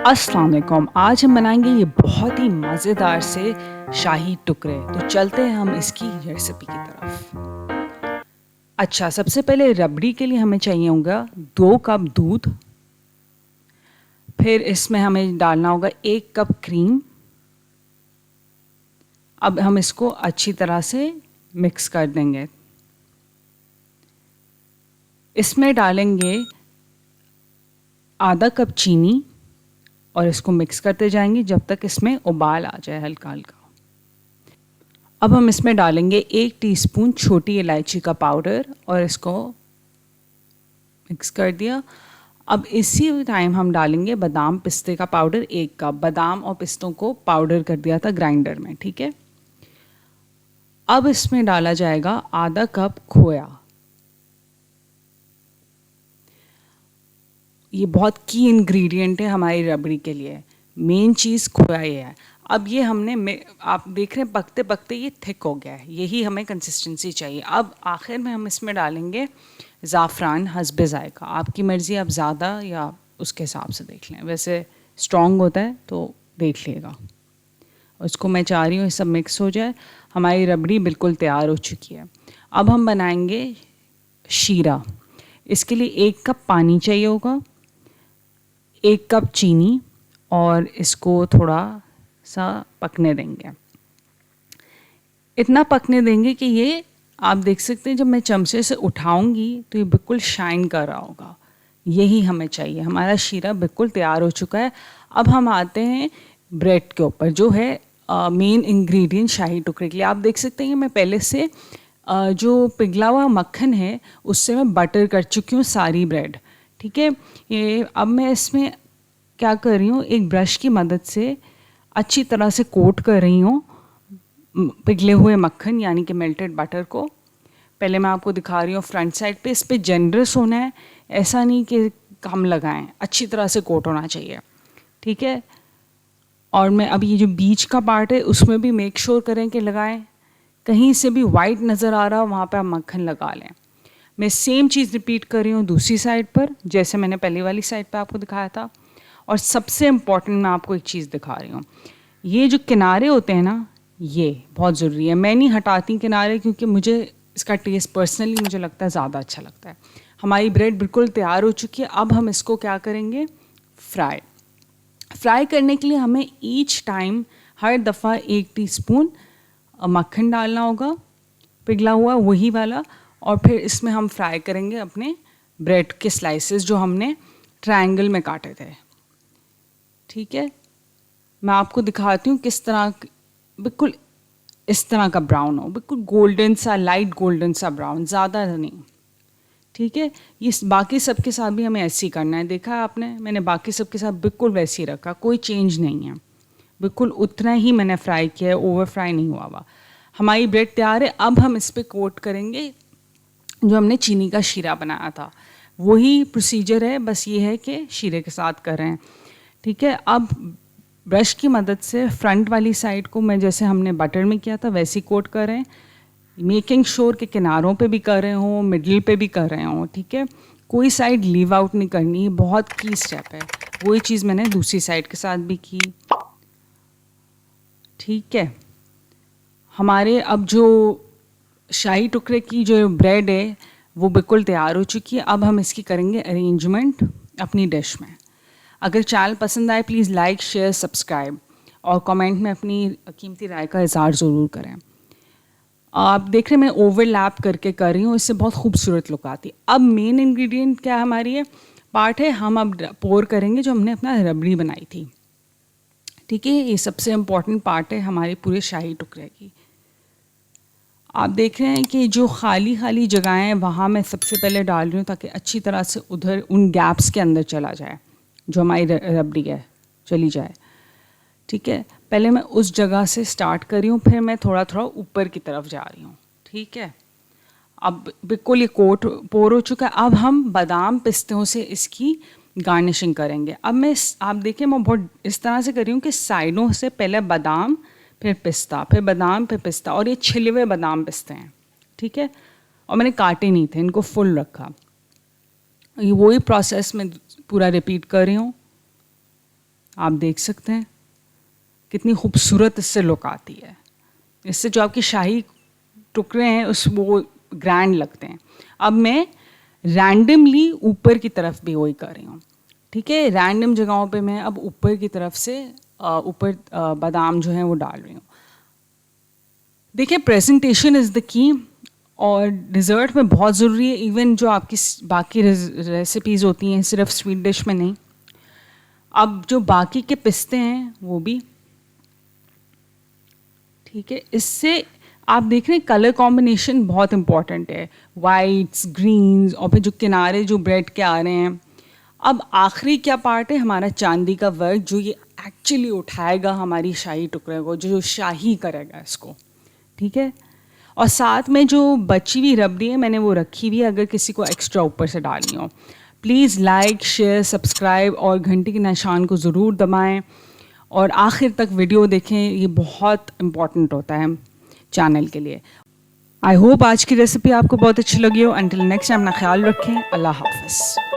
अस्सलाम वालेकुम। आज हम बनाएंगे ये बहुत ही मज़ेदार से शाही टुकड़े। तो चलते हैं हम इसकी रेसिपी की तरफ। अच्छा, सबसे पहले रबड़ी के लिए हमें चाहिए होगा 2 कप दूध। फिर इसमें हमें डालना होगा 1 कप क्रीम। अब हम इसको अच्छी तरह से मिक्स कर देंगे। इसमें डालेंगे आधा कप चीनी और इसको मिक्स करते जाएंगे जब तक इसमें उबाल आ जाए हल्का हल्का। अब हम इसमें डालेंगे 1 टीस्पून छोटी इलायची का पाउडर और इसको मिक्स कर दिया। अब इसी टाइम हम डालेंगे बादाम पिस्ते का पाउडर 1 कप। बादाम और पिस्तों को पाउडर कर दिया था ग्राइंडर में, ठीक है। अब इसमें डाला जाएगा आधा कप खोया। ये बहुत की इंग्रेडिएंट है हमारी रबड़ी के लिए। मेन चीज़ खोया ये है। अब ये हमने आप देख रहे हैं पकते पकते ये थिक हो गया है, यही हमें कंसिस्टेंसी चाहिए। अब आखिर में हम इसमें डालेंगे ज़ाफ़रान हस्बे ज़ायक़ा। आपकी मर्ज़ी, आप ज़्यादा या उसके हिसाब से देख लें। वैसे स्ट्रॉन्ग होता है तो देख लेगा। और इसको मैं चाह रही हूँ ये सब मिक्स हो जाए। हमारी रबड़ी बिल्कुल तैयार हो चुकी है। अब हम बनाएंगे शीरा। इसके लिए 1 कप पानी चाहिए होगा, 1 कप चीनी और इसको थोड़ा सा पकने देंगे। इतना पकने देंगे कि ये आप देख सकते हैं जब मैं चमचे से उठाऊंगी तो ये बिल्कुल शाइन कर रहा होगा। यही हमें चाहिए। हमारा शीरा बिल्कुल तैयार हो चुका है। अब हम आते हैं ब्रेड के ऊपर, जो है मेन इंग्रेडिएंट शाही टुकड़े के लिए। आप देख सकते हैं मैं पहले से जो पिघला हुआ मक्खन है उससे मैं बटर कर चुकी हूँ सारी ब्रेड, ठीक है। ये अब मैं इसमें क्या कर रही हूँ, एक ब्रश की मदद से अच्छी तरह से कोट कर रही हूँ पिघले हुए मक्खन यानी कि मेल्टेड बटर को। पहले मैं आपको दिखा रही हूँ फ्रंट साइड पे। इस पे जनरस होना है, ऐसा नहीं कि कम लगाएं, अच्छी तरह से कोट होना चाहिए, ठीक है। और मैं अब ये जो बीच का पार्ट है उसमें भी मेक श्योर करें कि लगाएं। कहीं से भी वाइट नज़र आ रहा हो वहाँ पे आप मक्खन लगा लें। मैं सेम चीज़ रिपीट कर रही हूँ दूसरी साइड पर, जैसे मैंने पहली वाली साइड पर आपको दिखाया था। और सबसे इम्पॉर्टेंट मैं आपको एक चीज़ दिखा रही हूँ, ये जो किनारे होते हैं ना, ये बहुत ज़रूरी है। मैं नहीं हटाती किनारे क्योंकि मुझे इसका टेस्ट पर्सनली मुझे लगता है ज़्यादा अच्छा लगता है। हमारी ब्रेड बिल्कुल तैयार हो चुकी है। अब हम इसको क्या करेंगे, फ्राई करने के लिए हमें ईच टाइम हर दफ़ा 1 टीस्पून मक्खन डालना होगा, पिघला हुआ वही वाला। और फिर इसमें हम फ्राई करेंगे अपने ब्रेड के स्लाइसेस जो हमने ट्रायंगल में काटे थे, ठीक है। मैं आपको दिखाती हूँ किस तरह, बिल्कुल इस तरह का ब्राउन हो, बिल्कुल गोल्डन सा, लाइट गोल्डन सा ब्राउन, ज़्यादा नहीं, ठीक है। ये बाकी सबके साथ भी हमें ऐसे ही करना है। देखा है आपने, मैंने बाकी सबके साथ बिल्कुल वैसे ही रखा, कोई चेंज नहीं है, बिल्कुल उतना ही मैंने फ्राई किया है, ओवर फ्राई नहीं हुआ हुआ। हमारी ब्रेड तैयार है। अब हम इस पर कोट करेंगे जो हमने चीनी का शीरा बनाया था। वही प्रोसीजर है, बस ये है कि शीरे के साथ कर रहे हैं, ठीक है। अब ब्रश की मदद से फ्रंट वाली साइड को मैं जैसे हमने बटर में किया था वैसे ही कोट कर रहे हैं, मेकिंग श्योर के किनारों पे भी कर रहे हों, मिडिल पे भी कर रहे हों, ठीक है। कोई साइड लीव आउट नहीं करनी है, बहुत की स्टेप है। वही चीज़ मैंने दूसरी साइड के साथ भी की, ठीक है। हमारे अब जो शाही टुकड़े की जो ब्रेड है वो बिल्कुल तैयार हो चुकी है। अब हम इसकी करेंगे अरेंजमेंट अपनी डिश में। अगर चैनल पसंद आए प्लीज़ लाइक, शेयर, सब्सक्राइब और कमेंट में अपनी कीमती राय का इज़हार ज़रूर करें। आप देख रहे हैं मैं ओवरलैप करके कर रही हूँ, इससे बहुत खूबसूरत लुक आती है। अब मेन इंग्रेडिएंट क्या हमारी है, पार्ट है, हम अब पोर करेंगे जो हमने अपना रबड़ी बनाई थी, ठीक है। ये सबसे इम्पॉर्टेंट पार्ट है हमारे पूरे शाही टुकड़े की। आप देख रहे हैं कि जो खाली खाली जगहें हैं वहाँ मैं सबसे पहले डाल रही हूँ ताकि अच्छी तरह से उधर उन गैप्स के अंदर चला जाए, जो हमारी रबड़ी है चली जाए, ठीक है। पहले मैं उस जगह से स्टार्ट कर रही हूँ, फिर मैं थोड़ा थोड़ा ऊपर की तरफ जा रही हूँ, ठीक है। अब बिल्कुल ये कोट पोर हो चुका है। अब हम बादाम पिस्तों से इसकी गार्निशिंग करेंगे। अब मैं आप देखें मैं बहुत इस तरह से कर रही हूँ कि साइडों से पहले बादाम, फिर पिस्ता, फिर बादाम, फिर पिस्ता, और ये छिले हुए बादाम पिस्ते हैं, ठीक है। और मैंने काटे नहीं थे, इनको फुल रखा। ये वही प्रोसेस मैं पूरा रिपीट कर रही हूँ। आप देख सकते हैं कितनी खूबसूरत इससे लुक आती है। इससे जो आपके शाही टुकड़े हैं उस वो ग्रैंड लगते हैं। अब मैं रैंडमली ऊपर की तरफ भी वही कर रही हूँ, ठीक है। रैंडम जगहों पे मैं अब ऊपर की तरफ से ऊपर बादाम जो हैं वो डाल रही हूँ। देखिए, प्रेजेंटेशन इज़ द की, और डिज़र्ट में बहुत ज़रूरी है। इवन जो आपकी बाकी रेसिपीज़ होती हैं, सिर्फ स्वीट डिश में नहीं, अब जो बाकी के पिस्ते हैं वो भी, ठीक है। इससे आप देख रहे हैं कलर कॉम्बिनेशन बहुत इंपॉर्टेंट है, वाइट्स, ग्रीन्स, और फिर जो किनारे जो ब्रेड के आ रहे हैं। अब आखिरी क्या पार्ट है, हमारा चांदी का वर्क, जो ये एक्चुअली उठाएगा हमारी शाही टुकड़े को, जो शाही करेगा इसको, ठीक है। और साथ में जो बची हुई रबड़ी है मैंने वो रखी हुई है, अगर किसी को एक्स्ट्रा ऊपर से डालनी हो। प्लीज़ लाइक, शेयर, सब्सक्राइब और घंटी के निशान को ज़रूर दबाएं और आखिर तक वीडियो देखें, ये बहुत इम्पॉर्टेंट होता है चैनल के लिए। आई होप आज की रेसिपी आपको बहुत अच्छी लगी हो। अंटिल नेक्स्ट टाइम, अपना ख्याल रखें। अल्लाह हाफ़िज़।